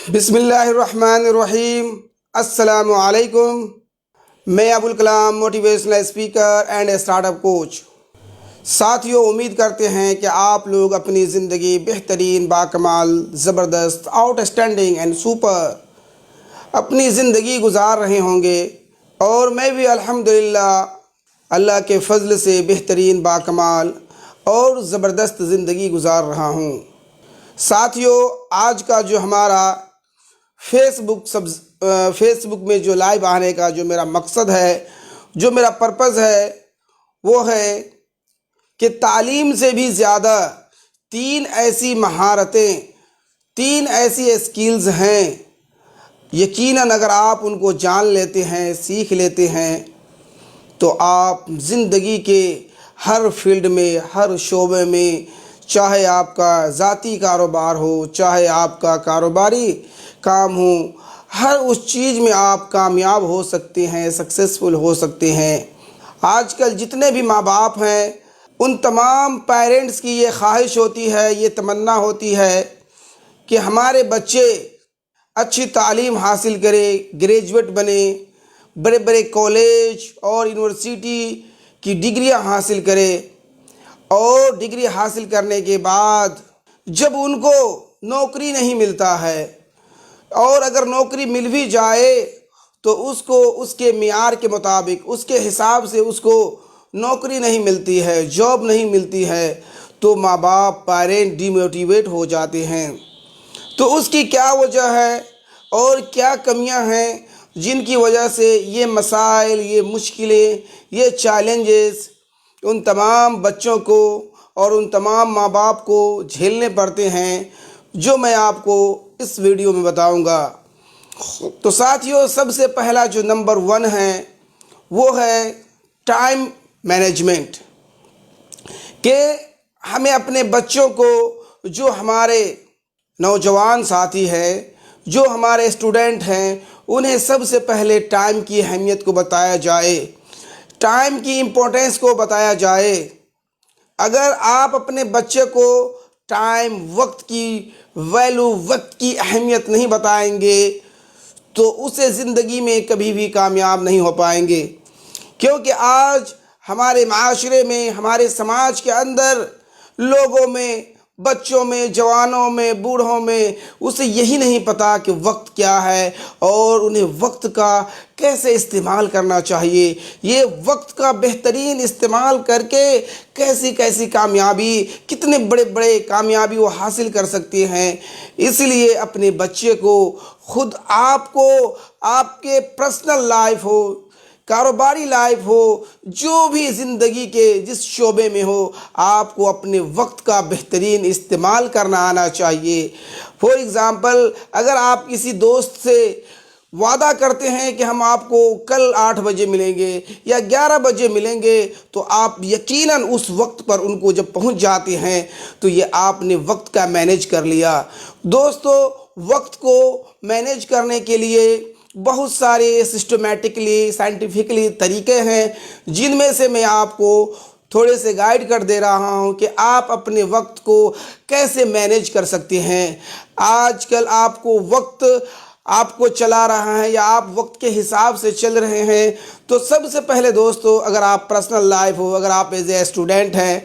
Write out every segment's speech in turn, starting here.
بسم اللہ الرحمن الرحیم۔ السلام علیکم۔ میں Abdul Kalam motivational speaker and start up coach. ساتھیوں، امید کرتے ہیں کہ آپ لوگ اپنی زندگی بہترین، باکمال، زبردست، آؤٹ اسٹینڈنگ اینڈ سپر اپنی زندگی گزار رہے ہوں گے، اور میں بھی الحمدللہ اللہ کے فضل سے بہترین، باکمال اور زبردست زندگی گزار رہا ہوں۔ ساتھیوں، آج کا جو ہمارا فیس بک میں جو لائیو آنے کا جو میرا مقصد ہے، جو میرا پرپز ہے، وہ ہے کہ تعلیم سے بھی زیادہ 3 ایسی مہارتیں، 3 ایسی اسکلز ہیں، یقیناً اگر آپ ان کو جان لیتے ہیں، سیکھ لیتے ہیں، تو آپ زندگی کے ہر فیلڈ میں، ہر شعبے میں، چاہے آپ کا ذاتی کاروبار ہو، چاہے آپ کا کاروباری کام ہو، ہر اس چیز میں آپ کامیاب ہو سکتے ہیں، سکسیسفل ہو سکتے ہیں۔ آج کل جتنے بھی ماں باپ ہیں، ان تمام پیرنٹس کی یہ خواہش ہوتی ہے، یہ تمنا ہوتی ہے کہ ہمارے بچے اچھی تعلیم حاصل کرے، گریجویٹ بنے، بڑے بڑے کالج اور یونیورسٹی کی ڈگریاں حاصل کرے، اور ڈگری حاصل کرنے کے بعد جب ان کو نوکری نہیں ملتا ہے، اور اگر نوکری مل بھی جائے تو اس کو اس کے معیار کے مطابق، اس کے حساب سے اس کو نوکری نہیں ملتی ہے، جاب نہیں ملتی ہے، تو ماں باپ، پیرنٹ ڈی موٹیویٹ ہو جاتے ہیں۔ تو اس کی کیا وجہ ہے اور کیا کمیاں ہیں جن کی وجہ سے یہ مسائل، یہ مشکلیں، یہ چیلنجز ان تمام بچوں کو اور ان تمام ماں باپ کو جھیلنے پڑتے ہیں، جو میں آپ کو اس ویڈیو میں بتاؤں گا۔ تو ساتھیوں، سب سے پہلا جو نمبر 1 ہے وہ ہے ٹائم مینجمنٹ، کہ ہمیں اپنے بچوں کو، جو ہمارے نوجوان ساتھی ہیں، جو ہمارے اسٹوڈنٹ ہیں، انہیں سب سے پہلے ٹائم کی اہمیت کو بتایا جائے، ٹائم کی امپورٹنس کو بتایا جائے۔ اگر آپ اپنے بچے کو ٹائم، وقت کی ویلیو، وقت کی اہمیت نہیں بتائیں گے تو اسے زندگی میں کبھی بھی کامیاب نہیں ہو پائیں گے، کیونکہ آج ہمارے معاشرے میں، ہمارے سماج کے اندر لوگوں میں، بچوں میں، جوانوں میں، بوڑھوں میں اسے یہی نہیں پتہ کہ وقت کیا ہے اور انہیں وقت کا کیسے استعمال کرنا چاہیے، یہ وقت کا بہترین استعمال کر کے کیسی کامیابی، کتنے بڑے کامیابی وہ حاصل کر سکتے ہیں۔ اس لیے اپنے بچے کو، خود آپ کو، آپ کے پرسنل لائف ہو، کاروباری لائف ہو، جو بھی زندگی کے جس شعبے میں ہو، آپ کو اپنے وقت کا بہترین استعمال کرنا آنا چاہیے۔ فار ایگزامپل، اگر آپ کسی دوست سے وعدہ کرتے ہیں کہ ہم آپ کو کل 8 بجے ملیں گے یا 11 بجے ملیں گے، تو آپ یقیناً اس وقت پر ان کو جب پہنچ جاتے ہیں تو یہ آپ نے وقت کا مینیج کر لیا۔ دوستو، وقت کو مینیج کرنے کے لیے بہت سارے سسٹمیٹکلی، سائنٹیفکلی طریقے ہیں، جن میں سے میں آپ کو تھوڑے سے گائیڈ کر دے رہا ہوں کہ آپ اپنے وقت کو کیسے مینیج کر سکتے ہیں۔ آج کل آپ کو وقت آپ کو چلا رہا ہے، یا آپ وقت کے حساب سے چل رہے ہیں، تو سب سے پہلے دوستو، اگر آپ پرسنل لائف ہو، اگر آپ ایز اے اسٹوڈنٹ ہیں،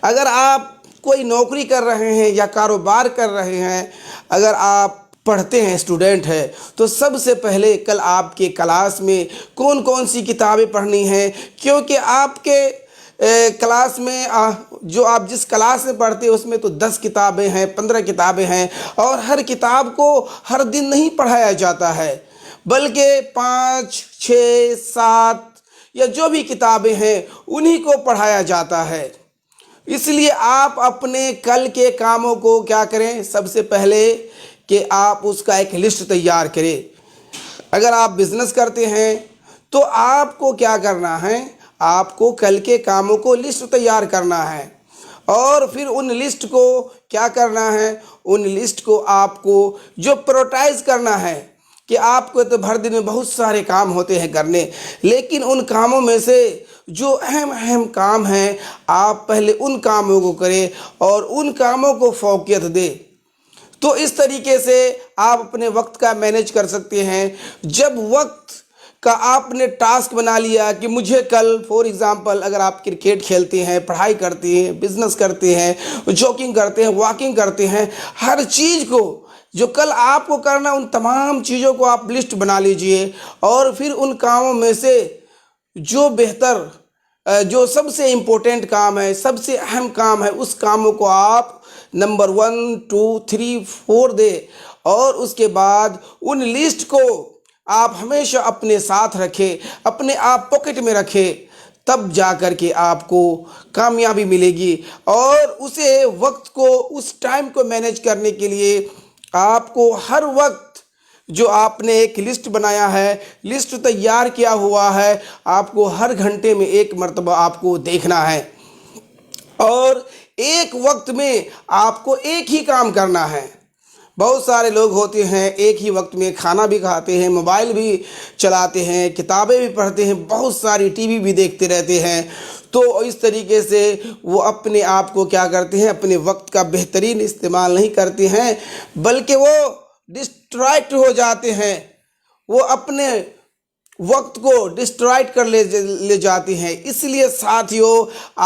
اگر آپ کوئی نوکری کر رہے ہیں یا کاروبار کر رہے ہیں، اگر آپ پڑھتے ہیں، اسٹوڈنٹ ہے، تو سب سے پہلے کل آپ کے کلاس میں کون سی کتابیں پڑھنی ہیں، کیونکہ آپ کے کلاس میں، جو آپ جس کلاس میں پڑھتے ہیں اس میں تو 10 کتابیں ہیں، 15 کتابیں ہیں، اور ہر کتاب کو ہر دن نہیں پڑھایا جاتا ہے، بلکہ 5، 6، 7 یا جو بھی کتابیں ہیں انہی کو پڑھایا جاتا ہے۔ اس لیے آپ اپنے کل کے کاموں کو کیا کریں، سب سے پہلے کہ آپ اس کا ایک لسٹ تیار کریں۔ اگر آپ بزنس کرتے ہیں تو آپ کو کیا کرنا ہے، آپ کو کل کے کاموں کو لسٹ تیار کرنا ہے، اور پھر ان لسٹ کو کیا کرنا ہے، ان لسٹ کو آپ کو جو پریورٹائز کرنا ہے، کہ آپ کو تو بھر دن میں بہت سارے کام ہوتے ہیں کرنے، لیکن ان کاموں میں سے جو اہم کام ہیں، آپ پہلے ان کاموں کو کریں اور ان کاموں کو فوقیت دیں۔ تو اس طریقے سے آپ اپنے وقت کا مینیج کر سکتے ہیں۔ جب وقت کا آپ نے ٹاسک بنا لیا کہ مجھے کل فور ایگزامپل اگر آپ کرکٹ کھیلتے ہیں، پڑھائی کرتے ہیں، بزنس کرتے ہیں، جاگنگ کرتے ہیں، واکنگ کرتے ہیں، ہر چیز کو جو کل آپ کو کرنا، ان تمام چیزوں کو آپ لسٹ بنا لیجئے، اور پھر ان کاموں میں سے جو بہتر، جو سب سے امپورٹنٹ کام ہے، سب سے اہم کام ہے، اس کاموں کو آپ نمبر 1 2 3 4 دے، اور اس کے بعد ان لسٹ کو آپ ہمیشہ اپنے ساتھ رکھیں، اپنے آپ پاکٹ میں رکھیں، تب جا کر کے آپ کو کامیابی ملے گی۔ اور اسے وقت کو، اس ٹائم کو مینیج کرنے کے لیے آپ کو ہر وقت جو آپ نے ایک لسٹ بنایا ہے، لسٹ تیار کیا ہوا ہے، آپ کو ہر گھنٹے میں ایک مرتبہ آپ کو دیکھنا ہے، اور ایک وقت میں آپ کو ایک ہی کام کرنا ہے۔ بہت سارے لوگ ہوتے ہیں ایک ہی وقت میں کھانا بھی کھاتے ہیں، موبائل بھی چلاتے ہیں، کتابیں بھی پڑھتے ہیں، بہت ساری ٹی وی بھی دیکھتے رہتے ہیں، تو اس طریقے سے وہ اپنے آپ کو کیا کرتے ہیں، اپنے وقت کا بہترین استعمال نہیں کرتے ہیں، بلکہ وہ ڈسٹریکٹ ہو جاتے ہیں، وہ اپنے وقت کو ڈسٹرائٹ کر لے جاتے ہیں۔ اس لیے ساتھیوں،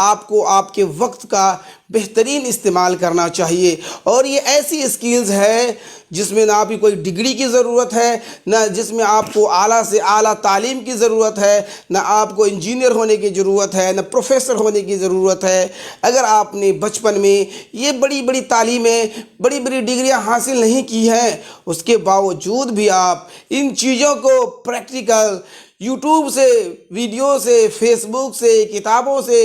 آپ کو آپ کے وقت کا بہترین استعمال کرنا چاہیے، اور یہ ایسی اسکلز ہے جس میں نہ آپ کی کوئی ڈگری کی ضرورت ہے، نہ جس میں آپ کو اعلیٰ سے اعلیٰ تعلیم کی ضرورت ہے، نہ آپ کو انجینئر ہونے کی ضرورت ہے، نہ پروفیسر ہونے کی ضرورت ہے۔ اگر آپ نے بچپن میں یہ بڑی بڑی تعلیمیں، بڑی بڑی ڈگریاں حاصل نہیں کی ہیں، اس کے باوجود بھی آپ ان چیزوں کو پریکٹیکل یوٹیوب سے، ویڈیو سے، فیس بک سے، کتابوں سے،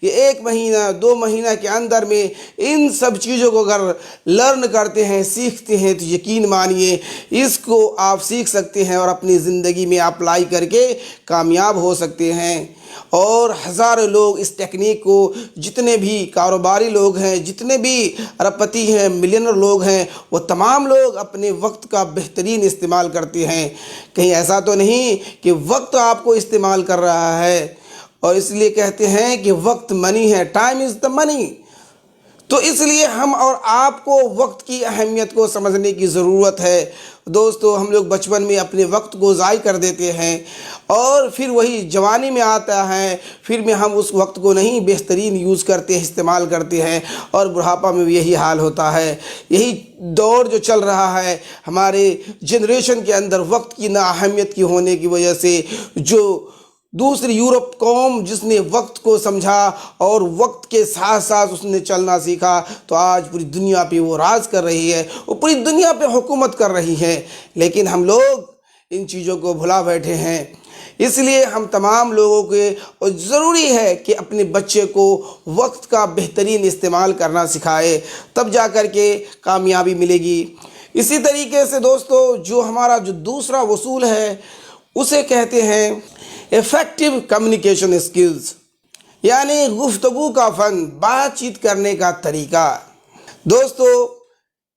یہ 1 مہینہ 2 مہینہ کے اندر میں ان سب چیزوں کو اگر لرن کرتے ہیں، سیکھتے ہیں، تو یقین مانیے اس کو آپ سیکھ سکتے ہیں اور اپنی زندگی میں اپلائی کر کے کامیاب ہو سکتے ہیں۔ اور ہزاروں لوگ اس ٹیکنیک کو، جتنے بھی کاروباری لوگ ہیں، جتنے بھی ارب پتی ہیں، ملینر لوگ ہیں، وہ تمام لوگ اپنے وقت کا بہترین استعمال کرتے ہیں۔ کہیں ایسا تو نہیں کہ وقت آپ کو استعمال کر رہا ہے، اور اس لیے کہتے ہیں کہ وقت منی ہے، ٹائم از دا منی۔ تو اس لیے ہم اور آپ کو وقت کی اہمیت کو سمجھنے کی ضرورت ہے۔ دوستو، ہم لوگ بچپن میں اپنے وقت کو ضائع کر دیتے ہیں، اور پھر وہی جوانی میں آتا ہے، پھر میں ہم اس وقت کو نہیں بہترین یوز کرتے، استعمال کرتے ہیں، اور بڑھاپا میں بھی یہی حال ہوتا ہے۔ یہی دور جو چل رہا ہے ہمارے جنریشن کے اندر، وقت کی نااہمیت کی ہونے کی وجہ سے، جو دوسری یورپ قوم جس نے وقت کو سمجھا اور وقت کے ساتھ ساتھ اس نے چلنا سیکھا، تو آج پوری دنیا پہ وہ راج کر رہی ہے، وہ پوری دنیا پہ حکومت کر رہی ہے، لیکن ہم لوگ ان چیزوں کو بھلا بیٹھے ہیں۔ اس لیے ہم تمام لوگوں کے ضروری ہے کہ اپنے بچے کو وقت کا بہترین استعمال کرنا سکھائے، تب جا کر کے کامیابی ملے گی۔ اسی طریقے سے دوستو، جو ہمارا جو دوسرا اصول ہے، اسے کہتے ہیں ایفیکٹو کمیونیکیشن اسکلز، یعنی گفتگو کا فن، بات چیت کرنے کا طریقہ۔ دوستو،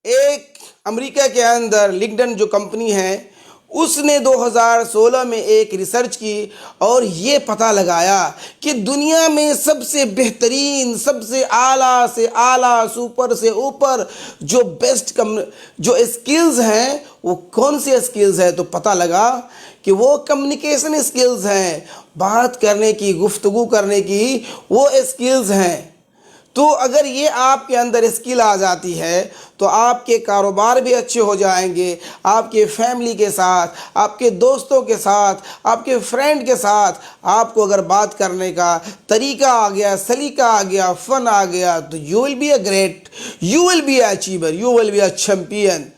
ایک امریکہ کے اندر لنکڈن جو کمپنی ہے، اس نے 2016 میں ایک ریسرچ کی اور یہ پتہ لگایا کہ دنیا میں سب سے بہترین، سب سے اعلیٰ سے اعلیٰ، سپر سے اوپر جو بیسٹ جو اسکلز ہیں، وہ کون سی اسکلز ہیں؟ تو پتہ لگا کہ وہ کمیونیکیشن اسکلز ہیں، بات کرنے کی، گفتگو کرنے کی وہ اسکلز ہیں۔ تو اگر یہ آپ کے اندر اسکل آ جاتی ہے تو آپ کے کاروبار بھی اچھے ہو جائیں گے، آپ کے فیملی کے ساتھ، آپ کے دوستوں کے ساتھ، آپ کے فرینڈ کے ساتھ آپ کو اگر بات کرنے کا طریقہ آ گیا، سلیقہ آ گیا، فن آ گیا، تو you will be a great, you will be a achiever, you will be a champion.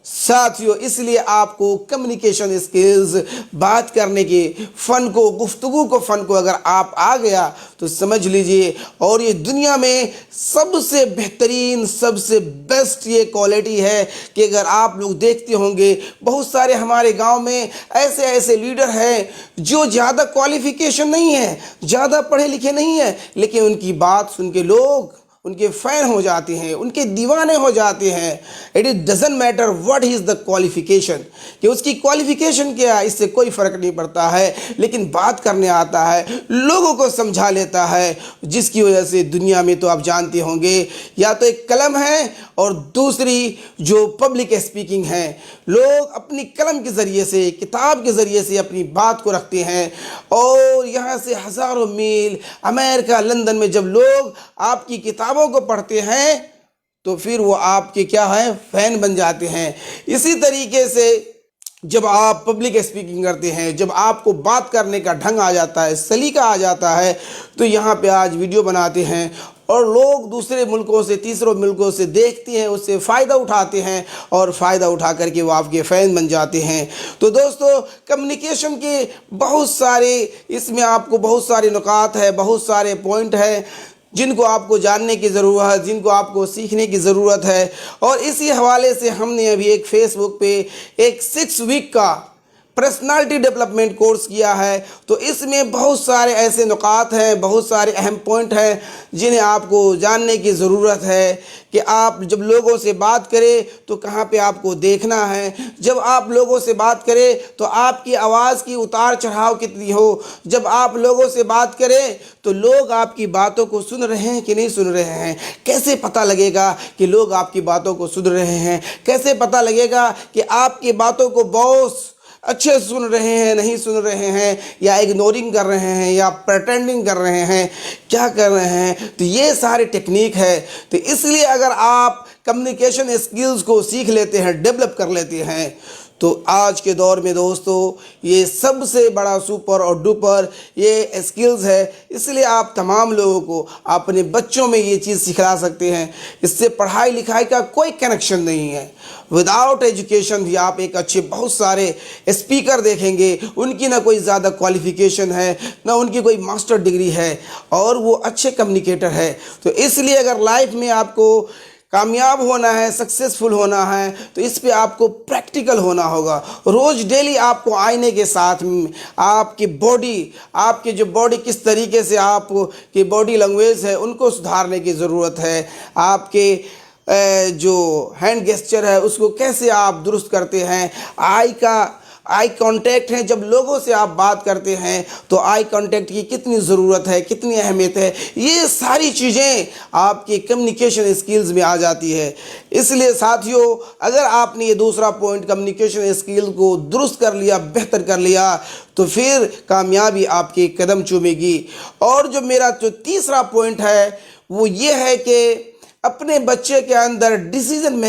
ساتھیوں، اس لیے آپ کو کمیونیکیشن اسکلز، بات کرنے کے فن کو، گفتگو کو فن کو اگر آپ آ گیا تو سمجھ لیجئے، اور یہ دنیا میں سب سے بہترین، سب سے بیسٹ یہ کوالٹی ہے کہ اگر آپ لوگ دیکھتے ہوں گے، بہت سارے ہمارے گاؤں میں ایسے لیڈر ہیں جو زیادہ کوالیفیکیشن نہیں ہے، زیادہ پڑھے لکھے نہیں ہیں، لیکن ان کی بات سن کے لوگ ان کے فین ہو جاتے ہیں، ان کے دیوانے ہو جاتے ہیں۔ It doesn't matter what is the qualification, کہ اس کی کوالیفیکیشن کیا ہے، اس سے کوئی فرق نہیں پڑتا ہے، لیکن بات کرنے آتا ہے، لوگوں کو سمجھا لیتا ہے، جس کی وجہ سے دنیا میں تو آپ جانتے ہوں گے، یا تو ایک قلم ہے اور دوسری جو پبلک اسپیکنگ ہے۔ لوگ اپنی قلم کے ذریعے سے، کتاب کے ذریعے سے اپنی بات کو رکھتے ہیں، اور یہاں سے ہزاروں میل امریکہ، لندن میں جب لوگ آپ کی کتابوں کو پڑھتے ہیں تو پھر وہ آپ کے کیا ہے، فین بن جاتے ہیں۔ اسی طریقے سے جب آپ پبلک اسپیکنگ کرتے ہیں، جب آپ کو بات کرنے کا ڈھنگ آ جاتا ہے، سلیقہ آ جاتا ہے، تو یہاں پہ آج ویڈیو بناتے ہیں اور لوگ دوسرے ملکوں سے، تیسروں ملکوں سے دیکھتے ہیں، اس سے فائدہ اٹھاتے ہیں، اور فائدہ اٹھا کر کے وہ آپ کے فین بن جاتے ہیں۔ تو دوستو، کمیونیکیشن کے بہت سارے، اس میں آپ کو بہت سارے نکات ہیں، بہت سارے پوائنٹ ہیں جن کو آپ کو جاننے کی ضرورت ہے، جن کو آپ کو سیکھنے کی ضرورت ہے۔ اور اسی حوالے سے ہم نے ابھی ایک فیس بک پہ ایک 6 ویک کا پرسنالٹی ڈیولپمنٹ کورس کیا ہے، تو اس میں بہت سارے ایسے نکات ہیں، بہت سارے اہم پوائنٹ ہیں جنہیں آپ کو جاننے کی ضرورت ہے، کہ آپ جب لوگوں سے بات کریں تو کہاں پہ آپ کو دیکھنا ہے، جب آپ لوگوں سے بات کریں تو آپ کی آواز کی اتار چڑھاؤ کتنی ہو، جب آپ لوگوں سے بات کریں تو لوگ آپ کی باتوں کو سن رہے ہیں کہ نہیں سن رہے ہیں، کیسے پتہ لگے گا کہ لوگ آپ کی باتوں کو سن رہے ہیں، کیسے پتہ لگے گا کہ آپ کی باتوں کو باس اچھے سن رہے ہیں، نہیں سن رہے ہیں، یا اگنورنگ کر رہے ہیں، یا پریٹینڈنگ کر رہے ہیں، کیا کر رہے ہیں۔ تو یہ سارے ٹیکنیک ہے۔ تو اس لیے اگر آپ کمیونیکیشن اسکلز کو سیکھ لیتے ہیں، ڈیولپ کر لیتے ہیں، تو آج کے دور میں دوستو یہ سب سے بڑا سپر اور ڈوپر یہ اسکلز ہے۔ اس لیے آپ تمام لوگوں کو اپنے بچوں میں یہ چیز سکھلا سکتے ہیں۔ اس سے پڑھائی لکھائی کا کوئی کنیکشن نہیں ہے۔ وداؤٹ ایجوکیشن بھی آپ ایک اچھے بہت سارے اسپیکر دیکھیں گے، ان کی نہ کوئی زیادہ کوالیفیکیشن ہے، نہ ان کی کوئی ماسٹر ڈگری ہے، اور وہ اچھے کمیونیکیٹر ہے۔ تو اس لیے اگر لائف میں آپ کو کامیاب ہونا ہے، سکسیسفل ہونا ہے، تو اس پہ آپ کو پریکٹیکل ہونا ہوگا۔ روز ڈیلی آپ کو آئینے کے ساتھ آپ کی باڈی، آپ کی جو باڈی کس طریقے سے آپ کی باڈی لینگویج ہے ان کو سدھارنے کی ضرورت ہے۔ آپ کے جو ہینڈ گیسچر ہے اس کو کیسے آپ درست کرتے ہیں، آئی کانٹیکٹ ہے، جب لوگوں سے آپ بات کرتے ہیں تو آئی کانٹیکٹ کی کتنی ضرورت ہے، کتنی اہمیت ہے، یہ ساری چیزیں آپ کی کمیونیکیشن اسکلز میں آ جاتی ہے۔ اس لیے ساتھیوں، اگر آپ نے یہ دوسرا پوائنٹ کمیونیکیشن اسکل کو درست کر لیا، بہتر کر لیا، تو پھر کامیابی آپ کے قدم چومے گی۔ اور جو میرا جو تیسرا پوائنٹ ہے وہ یہ ہے کہ اپنے بچے کے اندر ڈیسیژن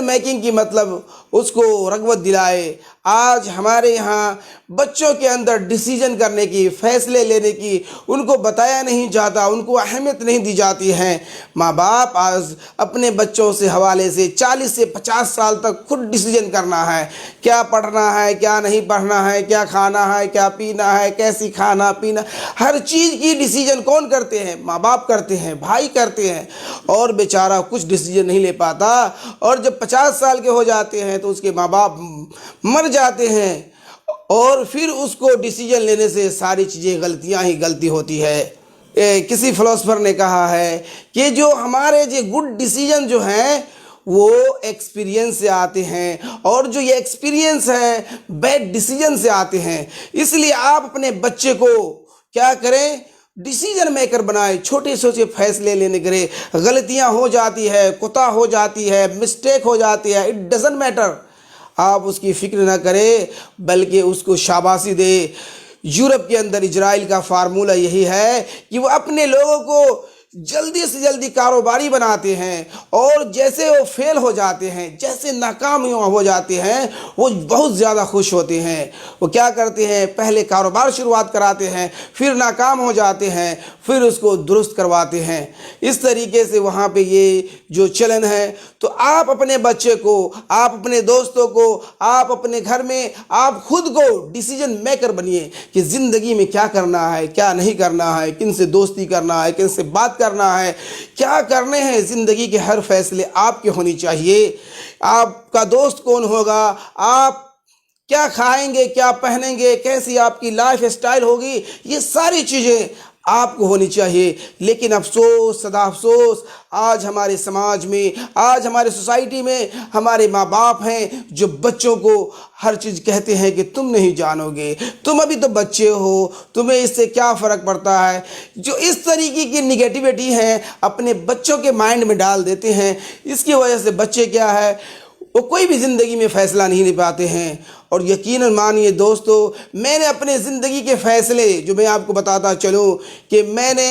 میکنگ کی مطلب اس کو رغبت دلائے۔ آج ہمارے یہاں بچوں کے اندر ڈیسیژن کرنے کی، فیصلے لینے کی ان کو بتایا نہیں جاتا، ان کو اہمیت نہیں دی جاتی ہے۔ ماں باپ آج اپنے بچوں سے حوالے سے 40 سے 50 سال تک خود ڈیسیژن کرنا ہے، کیا پڑھنا ہے، کیا نہیں پڑھنا ہے، کیا کھانا ہے، کیا پینا ہے، کیسی کھانا پینا، ہر چیز کی ڈیسیژن کون کرتے ہیں؟ ماں باپ کرتے ہیں، بھائی کرتے ہیں، اور بیچارہ کچھ ڈیسیژن نہیں لے پاتا، اور جب 50 سال کے ہو جاتے ہیں تو اس کے ماں باپ مر جاتے ہیں، اور پھر اس کو ڈیسیژن لینے سے ساری چیزیں غلطیاں ہی غلطی ہوتی ہے۔ کسی فلسفر نے کہا ہے کہ جو ہمارے گڈ ڈیسیژن جو ہیں وہ ایکسپیرینس سے آتے ہیں، اور جو یہ ایکسپیرینس ہے بیڈ ڈیسیژن سے آتے ہیں۔ اس لیے آپ اپنے بچے کو کیا کریں؟ ڈیسیژن میکر بنائے، چھوٹے چھوٹے فیصلے لینے کرے۔ غلطیاں ہو جاتی ہے، خطا ہو جاتی ہے، مسٹیک ہو جاتی ہے، اٹ ڈزنٹ میٹر، آپ اس کی فکر نہ کریں بلکہ اس کو شاباشی دے۔ یورپ کے اندر اسرائیل کا فارمولہ یہی ہے کہ وہ اپنے لوگوں کو جلدی سے جلدی کاروباری بناتے ہیں، اور جیسے وہ فیل ہو جاتے ہیں، جیسے ناکام ہو جاتے ہیں، وہ بہت زیادہ خوش ہوتے ہیں۔ وہ کیا کرتے ہیں؟ پہلے کاروبار شروعات کراتے ہیں، پھر ناکام ہو جاتے ہیں، پھر اس کو درست کرواتے ہیں۔ اس طریقے سے وہاں پہ یہ جو چلن ہے، تو آپ اپنے بچے کو، آپ اپنے دوستوں کو، آپ اپنے گھر میں، آپ خود کو ڈیسیژن میکر بنیے کہ زندگی میں کیا کرنا ہے، کیا نہیں کرنا ہے، کن سے دوستی کرنا ہے، کن سے بات کرنا ہے، کیا کرنے ہیں۔ زندگی کے ہر فیصلے آپ کے ہونی چاہیے۔ آپ کا دوست کون ہوگا، آپ کیا کھائیں گے، کیا پہنیں گے، کیسی آپ کی لائف اسٹائل ہوگی، یہ ساری چیزیں آپ کو ہونی چاہیے۔ لیکن افسوس صدا افسوس، آج ہمارے سماج میں، آج ہمارے سوسائٹی میں ہمارے ماں باپ ہیں جو بچوں کو ہر چیز کہتے ہیں کہ تم نہیں جانو گے، تم ابھی تو بچے ہو، تمہیں اس سے کیا فرق پڑتا ہے۔ جو اس طریقے کی نگیٹیوٹی ہے اپنے بچوں کے مائنڈ میں ڈال دیتے ہیں، اس کی وجہ سے بچے کیا ہے، وہ کوئی بھی زندگی میں فیصلہ نہیں لے پاتے ہیں۔ اور یقیناً مانیے دوستو، میں نے اپنے زندگی کے فیصلے جو میں آپ کو بتاتا چلوں کہ میں نے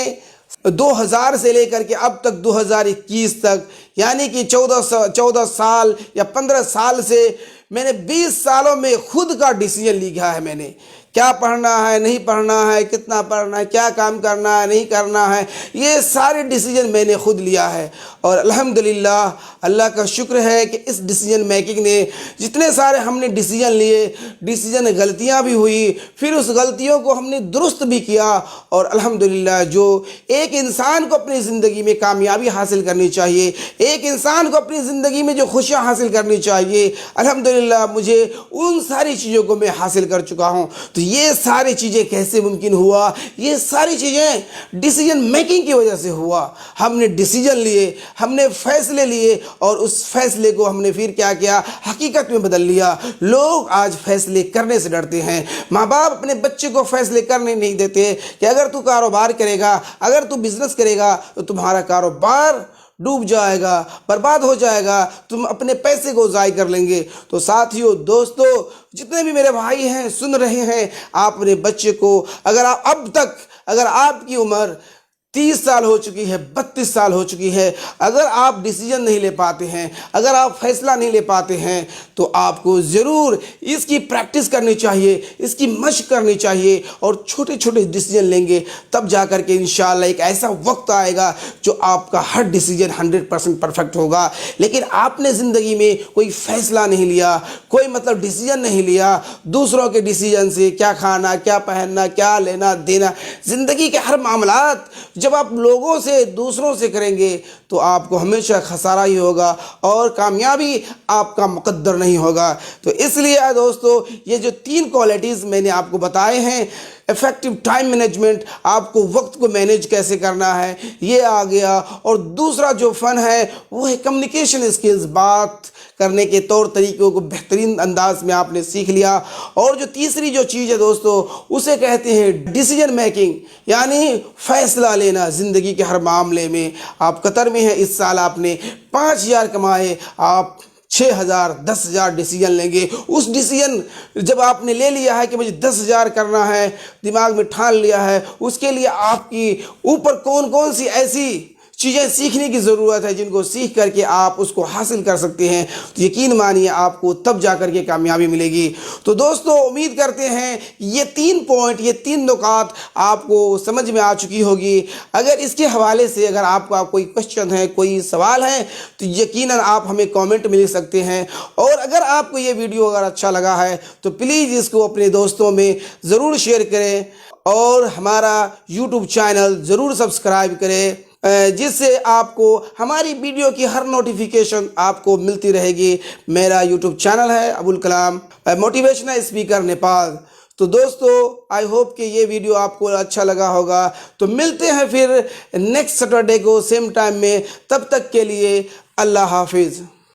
2000 سے لے کر کے اب تک 2021 تک، یعنی کہ 14 سال یا 15 سال سے، میں نے 20 سالوں میں خود کا ڈیسیجن لیا ہے۔ میں نے کیا پڑھنا ہے، نہیں پڑھنا ہے، کتنا پڑھنا ہے، کیا کام کرنا ہے، نہیں کرنا ہے، یہ سارے ڈیسیجن میں نے خود لیا ہے۔ اور الحمدللہ اللہ کا شکر ہے کہ اس ڈیسیجن میکنگ نے، جتنے سارے ہم نے ڈیسیجن لیے، ڈیسیجن غلطیاں بھی ہوئی، پھر اس غلطیوں کو ہم نے درست بھی کیا، اور الحمدللہ جو ایک انسان کو اپنی زندگی میں کامیابی حاصل کرنی چاہیے، ایک انسان کو اپنی زندگی میں جو خوشیاں حاصل کرنی چاہیے، الحمدللہ مجھے ان ساری چیزوں کو میں حاصل کر چکا ہوں۔ تو یہ ساری چیزیں کیسے ممکن ہوا؟ یہ ساری چیزیں ڈیسیجن میکنگ کی وجہ سے ہوا۔ ہم نے ڈیسیجن لیے، ہم نے فیصلے لیے، اور اس فیصلے کو ہم نے پھر کیا کیا، حقیقت میں بدل لیا۔ لوگ آج فیصلے کرنے سے ڈرتے ہیں، ماں باپ اپنے بچے کو فیصلے کرنے نہیں دیتے کہ اگر تو کاروبار کرے گا، اگر تو بزنس کرے گا تو تمہارا کاروبار ڈوب جائے گا، برباد ہو جائے گا، تم اپنے پیسے کو ضائع کر لیں گے۔ تو ساتھیو، دوستو، جتنے بھی میرے بھائی ہیں سن رہے ہیں، آپ اپنے بچے کو، اگر آپ کی عمر 30 سال ہو چکی ہے، 32 سال ہو چکی ہے، اگر آپ ڈیسیجن نہیں لے پاتے ہیں، اگر آپ فیصلہ نہیں لے پاتے ہیں، تو آپ کو ضرور اس کی پریکٹس کرنی چاہیے، اس کی مشق کرنی چاہیے، اور چھوٹے چھوٹے ڈیسیجن لیں گے، تب جا کر کے انشاءاللہ ایک ایسا وقت آئے گا جو آپ کا ہر ڈیسیجن 100% پرفیکٹ ہوگا۔ لیکن آپ نے زندگی میں کوئی فیصلہ نہیں لیا، کوئی ڈیسیجن نہیں لیا، دوسروں کے ڈیسیجن سے کیا کھانا، کیا پہننا، کیا لینا دینا، زندگی کے ہر معاملات جب آپ لوگوں سے، دوسروں سے کریں گے تو آپ کو ہمیشہ خسارہ ہی ہوگا، اور کامیابی آپ کا مقدر نہیں ہوگا۔ تو اس لیے دوستو، یہ جو 3 کوالٹیز میں نے آپ کو بتائے ہیں، ایفیکٹو ٹائم مینجمنٹ، آپ کو وقت کو مینیج کیسے کرنا ہے، یہ آ گیا، اور دوسرا جو فن ہے وہ ہے کمیونیکیشن اسکلز، بات کرنے کے طور طریقوں کو بہترین انداز میں آپ نے سیکھ لیا، اور جو تیسری جو چیز ہے دوستو، اسے کہتے ہیں ڈیسیجن میکنگ، یعنی فیصلہ لینا زندگی کے ہر معاملے میں۔ آپ قطر میں ہیں، اس سال آپ نے 5000 کمائے، آپ 6000 10,000 ڈیسیجن لیں گے۔ اس ڈیسیجن جب آپ نے لے لیا ہے کہ مجھے 10,000 کرنا ہے، دماغ میں ٹھان لیا ہے، اس کے لیے آپ کی اوپر کون کون سی ایسی چیزیں سیکھنے کی ضرورت ہے جن کو سیکھ کر کے آپ اس کو حاصل کر سکتے ہیں، تو یقین مانیے آپ کو تب جا کر کے کامیابی ملے گی۔ تو دوستو، امید کرتے ہیں یہ 3 پوائنٹ، یہ 3 نکات آپ کو سمجھ میں آ چکی ہوگی۔ اگر اس کے حوالے سے اگر آپ کا کوئی کوشچن ہے، کوئی سوال ہے، تو یقیناً آپ ہمیں کامنٹ میں لکھ سکتے ہیں، اور اگر آپ کو یہ ویڈیو اگر اچھا لگا ہے تو پلیز اس کو اپنے دوستوں میں ضرور شیئر کریں، اور ہمارا یوٹیوب چینل ضرور سبسکرائب کریں، جس سے آپ کو ہماری ویڈیو کی ہر نوٹیفیکیشن آپ کو ملتی رہے گی۔ میرا یوٹیوب چینل ہے عبدالکلام موٹیویشنل اسپیکر نیپال۔ تو دوستو، آئی ہوپ کہ یہ ویڈیو آپ کو اچھا لگا ہوگا۔ تو ملتے ہیں پھر نیکسٹ سیٹرڈے کو سیم ٹائم میں، تب تک کے لیے اللہ حافظ۔